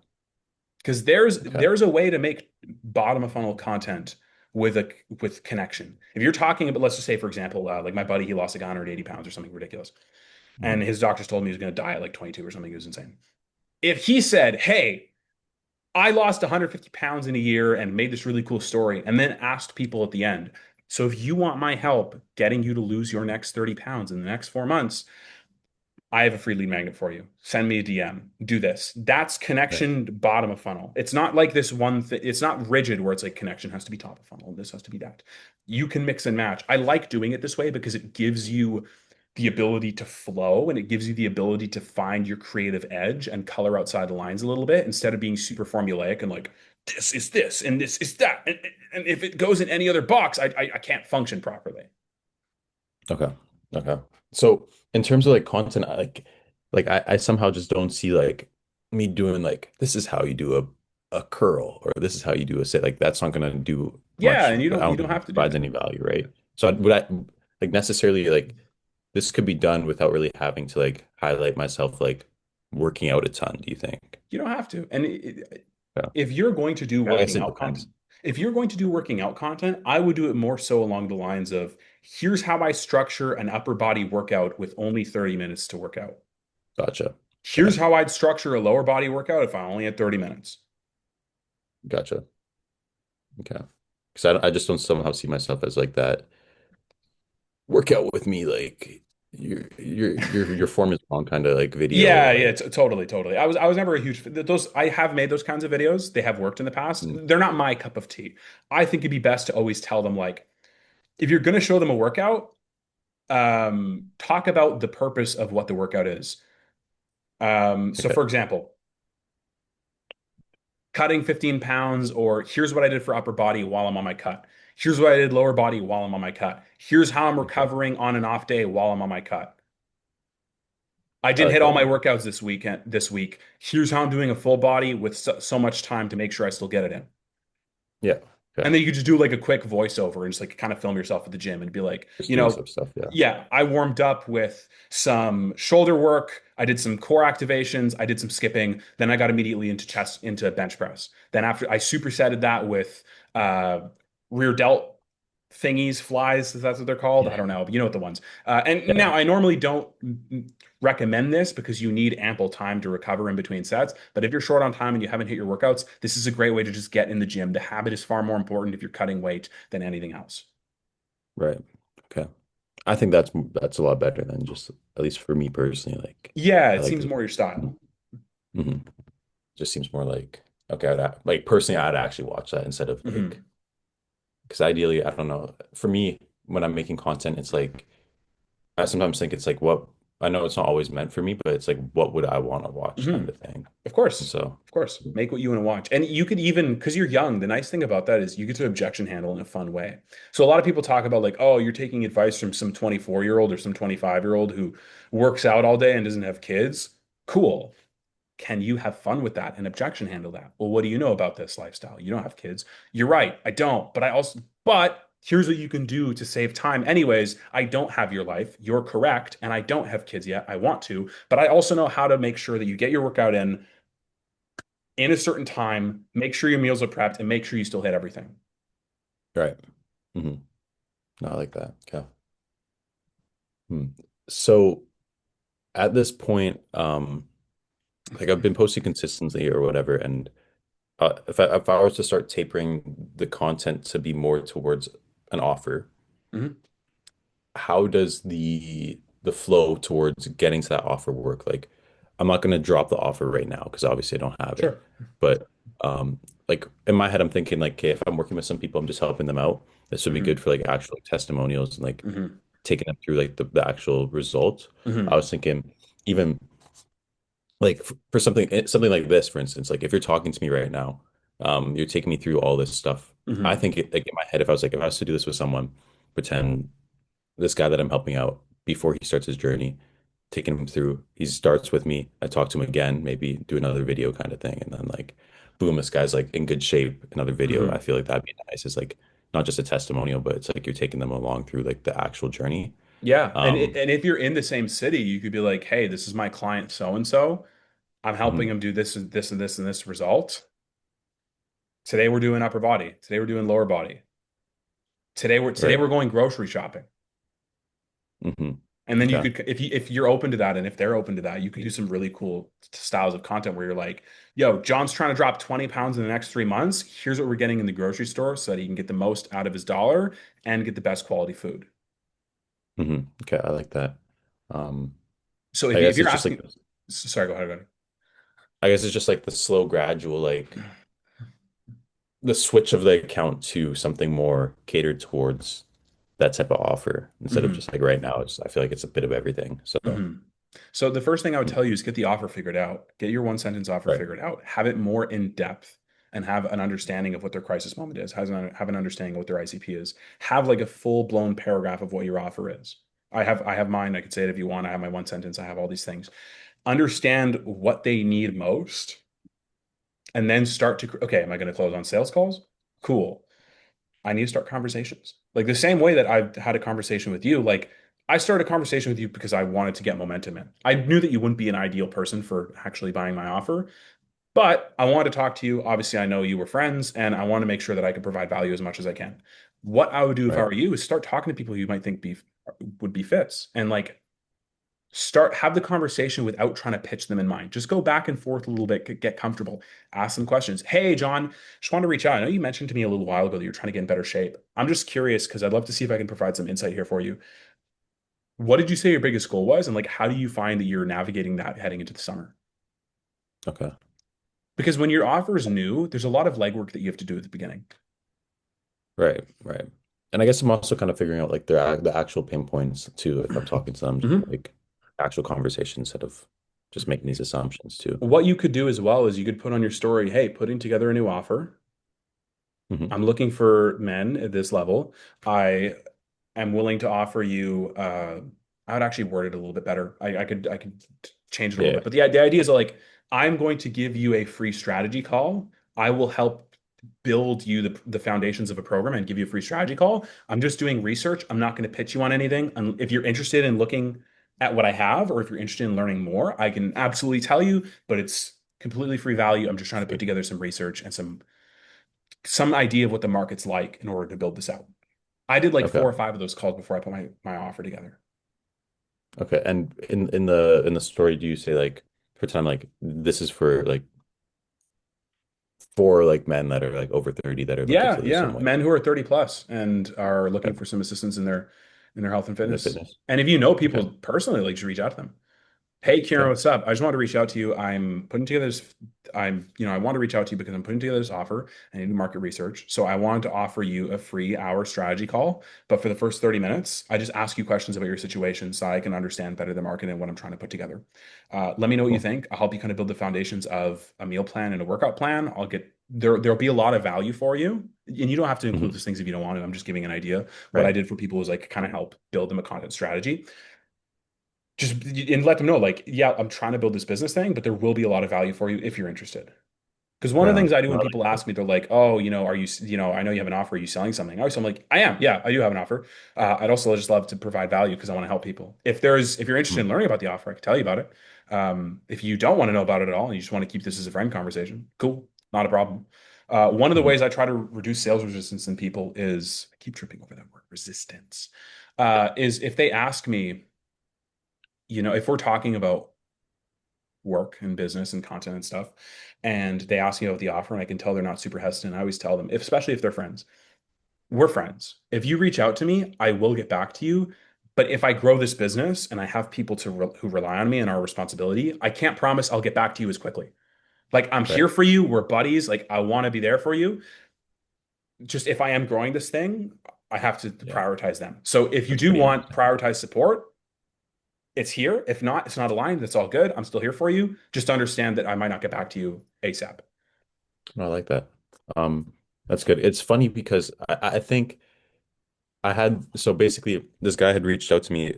Because there's Okay. there's a way to make bottom of funnel content with connection. If you're talking about, let's just say, for example, like my buddy, he lost like 180 pounds or something ridiculous, and Mhm. his doctors told him he was going to die at like 22 or something. He was insane. If he said, "Hey, I lost 150 pounds in a year and made this really cool story," and then asked people at the end, "So if you want my help getting you to lose your next 30 pounds in the next 4 months, I have a free lead magnet for you. Send me a DM. Do this." That's Right. connection bottom of funnel. It's not like this one thing. It's not rigid where it's like connection has to be top of funnel and this has to be that. You can mix and match. I like doing it this way because it gives you the ability to flow and it gives you the ability to find your creative edge and color outside the lines a little bit instead of being super formulaic and like this is this and this is that. And if it goes in any other box, I can't function properly. Okay. Okay. So in terms of like content, I somehow just don't see like me doing like this is how you do a curl or this is how you do a sit. Like that's not gonna do Yeah, much. and you I don't you don't don't think it have to do provides that. any value, right? So would I like necessarily like this could be done without really having to like highlight myself like working out a ton, do you think? You don't have to. And Yeah. if you're going to do I guess working it out content, depends. if you're going to do working out content, I would do it more so along the lines of here's how I structure an upper body workout with only 30 minutes to work out. Gotcha. Here's Okay. how I'd structure a lower body workout if I only had 30 minutes. Gotcha. Okay. Because I just don't somehow see myself as like that. Work out with me, like your form is wrong kind of like video, Yeah, yeah, like totally, totally. I was never a huge those. I have made those kinds of videos. They have worked in the past. mm, They're not my cup of tea. I think it'd be best to always tell them like if you're going to show them a workout, talk about the purpose of what the workout is. So okay, for example, cutting 15 pounds, or here's what I did for upper body while I'm on my cut. Here's what I did lower body while I'm on my cut. Here's how I'm okay, recovering on an off day while I'm on my cut. I I didn't like hit all that my one. workouts this week. Here's how I'm doing a full body with so much time to make sure I still get it in. Yeah. Okay. And then you could just do like a quick voiceover and just like kind of film yourself at the gym and be like, Just doing some stuff. Yeah. yeah, I warmed up with some shoulder work. I did some core activations. I did some skipping. Then I got immediately into bench press. Then after I supersetted that with uh, rear delt thingies, flies, if that's what they're called. I Yeah. don't know, but you know what the ones. And Yeah. now I normally don't recommend this because you need ample time to recover in between sets. But if you're short on time and you haven't hit your workouts, this is a great way to just get in the gym. The habit is far more important if you're cutting weight than anything else. Right. Okay. I think that's a lot better than just, at least for me personally. Like Yeah, I it like seems this. more your style. Hmm. Just seems more like, okay, like personally, I'd actually watch that instead of like, Hmm. because ideally, I don't know. For me, when I'm making content, it's like I sometimes think it's like what, I know it's not always meant for me, but it's like what would I want to watch Hmm. kind of thing. Of And course. so, Of course. Make what you want to watch. And you could even, because you're young, the nice thing about that is you get to objection handle in a fun way. So a lot of people talk about like, oh, you're taking advice from some 24-year-old or some 25-year-old who works out all day and doesn't have kids. Cool. Can you have fun with that and objection handle that? Well, what do you know about this lifestyle? You don't have kids. You're right. I don't. But here's what you can do to save time. Anyways, I don't have your life. You're correct. And I don't have kids yet. I want to. But I also know how to make sure that you get your workout in a certain time, make sure your meals are prepped, and make sure you still hit everything. right. Hmm. No, I like that. Okay. Hmm. So at this point, like I've been posting consistently or whatever, and if I was to start tapering the content to be more towards an offer, Mhm. how does the flow towards getting to that offer work? Like, I'm not going to drop the offer right now because obviously I don't have it. Sure. But like in my head, I'm thinking like, okay, if I'm working with some people, I'm just helping them out. This would be good Hmm. for like actual testimonials and like Hmm. taking them through like the actual results. I Hmm. was thinking even like for something like this, for instance, like if you're talking to me right now, you're taking me through all this stuff. I Hmm. think it, like in my head, if I was to do this with someone, pretend this guy that I'm helping out before he starts his journey, taking him through. He starts with me. I talk to him again, maybe do another video kind of thing, and then like, boom, this guy's like in good shape. Another video. I Hmm. feel like that'd be nice. It's like not just a testimonial, but it's like you're taking them along through like the actual journey. Yeah. And Um, and if you're in the same city, you could be like, hey, this is my client so and so. I'm helping mhm, him do this and this and this and this result. Today we're doing upper body. Today we're doing lower body. Today right. we're going grocery shopping. Hmm. And then you Okay. could, if you're open to that, and if they're open to that, you could do some really cool styles of content where you're like, "Yo, John's trying to drop 20 pounds in the next 3 months. Here's what we're getting in the grocery store so that he can get the most out of his dollar and get the best quality food." Hmm. Okay. I like that. Um, So I if guess you're it's just like asking, sorry, go ahead. I guess it's just like the slow, gradual, like the switch of the account to something more catered towards that type of offer instead of Hmm. just like right now. It's I feel like it's a bit of everything. So Hmm. So the first thing I would mm, tell you is get the offer figured out. Get your one sentence offer right. figured out. Have it more in depth and have an understanding of what their crisis moment is. Have an understanding of what their ICP is. Have like a full blown paragraph of what your offer is. I have mine. I could say it if you want. I have my one sentence. I have all these things. Understand what they need most and then start to, okay, am I going to close on sales calls? Cool. I need to start conversations. Like the same way that I've had a conversation with you, like I started a conversation with you because I wanted to get momentum in. I knew that you wouldn't be an ideal person for actually buying my offer, but I wanted to talk to you. Obviously, I know you were friends and I want to make sure that I could provide value as much as I can. What I would do if I Right. were you is start talking to people who you might think would be fits and like have the conversation without trying to pitch them in mind. Just go back and forth a little bit, get comfortable, ask some questions. Hey, John, just wanted to reach out. I know you mentioned to me a little while ago that you're trying to get in better shape. I'm just curious because I'd love to see if I can provide some insight here for you. What did you say your biggest goal was? And like, how do you find that you're navigating that heading into the summer? Okay. Because when your offer is new, there's a lot of legwork that you have to do at the beginning. Right. Right. And I guess I'm also kind of figuring out like the actual pain points too if I'm talking to them, just Mhm. like actual conversation instead of just making these assumptions too. What you could do as well is you could put on your story, hey, putting together a new offer. Hmm. I'm looking for men at this level. I am willing to offer you. I would actually word it a little bit better. I could change it a little Yeah. bit. But the idea is like I'm going to give you a free strategy call. I will help build you the foundations of a program and give you a free strategy call. I'm just doing research. I'm not going to pitch you on anything. And if you're interested in looking at what I have, or if you're interested in learning more, I can absolutely tell you, but it's completely free value. I'm just trying to put together some research and some idea of what the market's like in order to build this out. I did like Okay. 4 or 5 of those calls before I put my offer together. Okay. And in the story, do you say like for time like this is for like men that are like over 30 that are looking Yeah, to lose some yeah. weight Men who are 30 plus and are looking okay, for some assistance in their health and in the fitness. fitness? And if you know Okay. people personally, like, just reach out to them. Hey, Kieran, Okay. what's up? I just wanted to reach out to you. I'm putting together this, I want to reach out to you because I'm putting together this offer. I need to do market research. So I wanted to offer you a free hour strategy call. But for the first 30 minutes, I just ask you questions about your situation so I can understand better the market and what I'm trying to put together. Let me know what you Cool. think. I'll help you kind of build the foundations of a meal plan and a workout plan. There'll be a lot of value for you. And you don't have to include Hmm. those things if you don't want to. I'm just giving an idea. What I Right. did for people was like kind of help build them a content strategy just and let them know like yeah, I'm trying to build this business thing, but there will be a lot of value for you if you're interested. Because one Right of the things on. I do No, when I people like ask me, they're like, "Oh, are you, I know you have an offer. Are you selling something?" I'm like, "I am. Yeah, I do have an offer. I'd also just love to provide value because I want to help people. If you're that. interested in learning about the offer, I can tell you about it. If you don't want to know about it at all and you just want to keep this as a friend conversation, cool, not a problem. One of the Mhm. ways I try to reduce sales resistance in people is I keep tripping over that word, resistance. Is if they ask me, if we're talking about work and business and content and stuff, and they ask me about the offer, and I can tell they're not super hesitant. I always tell them, especially if they're friends, we're friends. If you reach out to me, I will get back to you. But if I grow this business and I have people who rely on me and our responsibility, I can't promise I'll get back to you as quickly. Like I'm here Right. for you. We're buddies. Like I want to be there for you. Just if I am growing this thing, I have to Yeah. prioritize them. So if you That's do pretty want interesting. prioritized support, it's here. If not, it's not aligned. That's all good. I'm still here for you. Just understand that I might not get back to you ASAP. No, I like that. Um, that's good. It's funny because I think I had so basically this guy had reached out to me,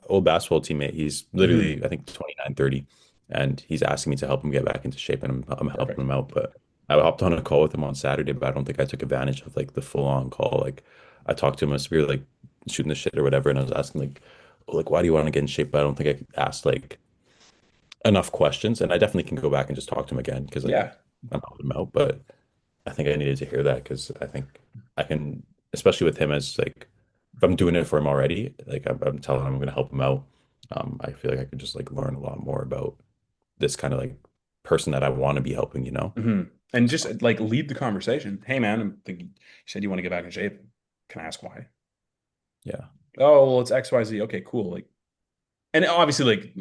old basketball teammate. He's Hmm. literally, I think 29, 30, and he's asking me to help him get back into shape and I'm helping Perfect. him out. But I hopped on a call with him on Saturday, but I don't think I took advantage of like the full on call. Like I talked to him as we were like shooting the shit or whatever, and I was asking like, oh, like why do you want to get in shape? But I don't think I asked like enough questions, and I definitely can go back and just talk to him again because like Yeah. I'm helping him out. But I think I needed to hear that because I think I can, especially with him as like if I'm doing it for him already, like I'm telling him I'm going to help him out. I feel like I could just like learn a lot more about this kind of like person that I want to be helping, you know? Hmm. And So just like lead the conversation. Hey, man, you said you want to get back in shape. Can I ask why? yeah, Oh, well, it's XYZ. Okay, cool. Like, and obviously, like,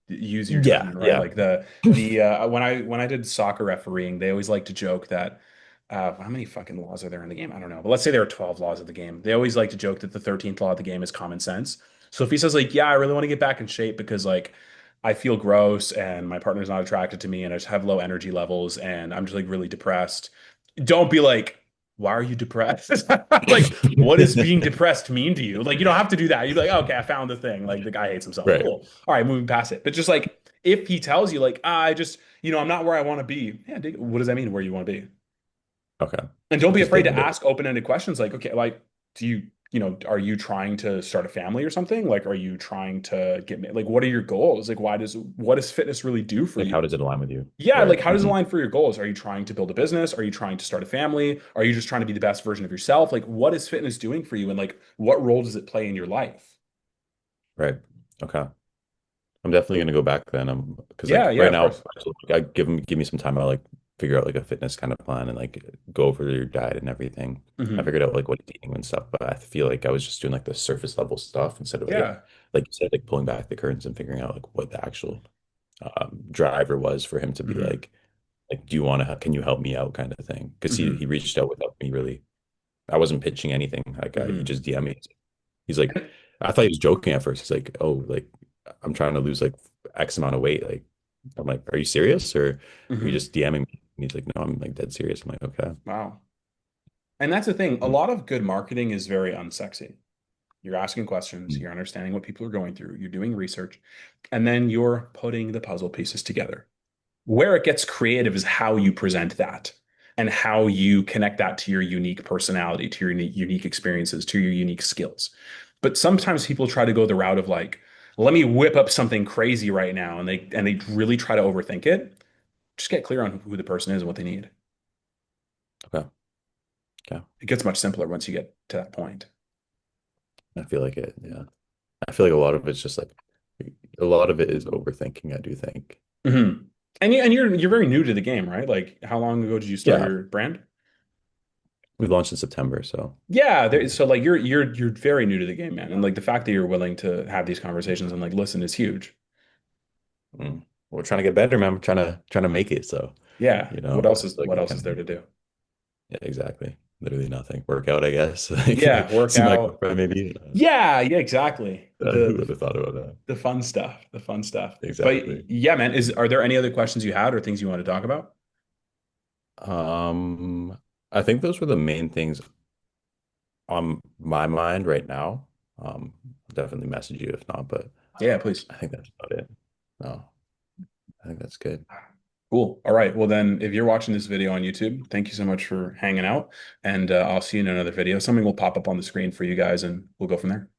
use your yeah, judgment, right? yeah, Like the when I did soccer refereeing, they always like to joke that how many fucking laws are there in the game? I don't know, but let's say there are 12 laws of the game. They always like to joke that the 13th law of the game is common sense. So if he says like, yeah, I really want to get back in shape because like I feel gross and my partner's not attracted to me and I just have low energy levels and I'm just like really depressed. Don't be like, why are you depressed? Like, what does being depressed mean to you? Like, you don't have to do that. You'd be like, okay, I found the thing. Like, the guy hates himself. right. Cool. All right, moving past it. But just like, if he tells you, like, I just, I'm not where I want to be. Yeah, what does that mean? Where you want to be? Okay, And don't be just afraid dig a to bit. ask open-ended questions like, okay, like, do you, are you trying to start a family or something? Like, are you trying to like, what are your goals? Like, what does fitness really do for Like, you? how does it align with you? Yeah, Right. like how does it align for your goals? Are you trying to build a business? Are you trying to start a family? Are you just trying to be the best version of yourself? Like what is fitness doing for you and like what role does it play in your life? Right. Okay. I'm definitely gonna go back then. Because Yeah, like yeah, right of now, course. I give me some time. I like figure out like a fitness kind of plan and like go over your diet and everything. I Hmm. figured out like what eating and stuff, but I feel like I was just doing like the surface level stuff instead of Yeah. like you said, like pulling back the curtains and figuring out like what the actual driver was for him to be Hmm. like, do you want to? Can you help me out, kind of thing? Because he Hmm. reached out without me really. I wasn't pitching anything. Like he Hmm. just DM me. He's like, I thought he was joking at first. He's like, oh, like I'm trying to lose like X amount of weight. Like, I'm like, are you serious or are you Hmm. just DMing me? And he's like, no, I'm like dead serious. I'm like, okay. Wow. And that's the thing. A lot of good marketing is very unsexy. You're asking questions, Mm. you're understanding what people are going through, you're doing research, and then you're putting the puzzle pieces together. Where it gets creative is how you present that and how you connect that to your unique personality, to your unique experiences, to your unique skills. But sometimes people try to go the route of like, let me whip up something crazy right now, and they really try to overthink it. Just get clear on who the person is and what they need. Okay. Okay. It gets much simpler once you get to that point. I feel like it. Yeah. I feel like a lot of it's just like a lot of it is overthinking, I do think. Hmm. And you're very new to the game, right? Like, how long ago did you start Yeah. your brand? We launched in September, so Yeah, yeah. so like you're very new to the game, man. And like the fact that you're willing to have these conversations and like listen is huge. Mm. We're trying to get better, man. We're trying to make it. So, Yeah. it's like What we else is kind there of to do? yeah, exactly. Literally nothing. Workout, I guess. Like Yeah, work see my out. girlfriend maybe. Yeah, yeah, exactly. Who would have thought about that? The fun stuff, the fun stuff. Exactly. But yeah, man, are there any other questions you had or things you want to talk about? I think those were the main things on my mind right now. I'll definitely message you if not, but Yeah, please. I think that's about it. No, I think that's good. Cool. All right. Well, then, if you're watching this video on YouTube, thank you so much for hanging out, and I'll see you in another video. Something will pop up on the screen for you guys, and we'll go from there.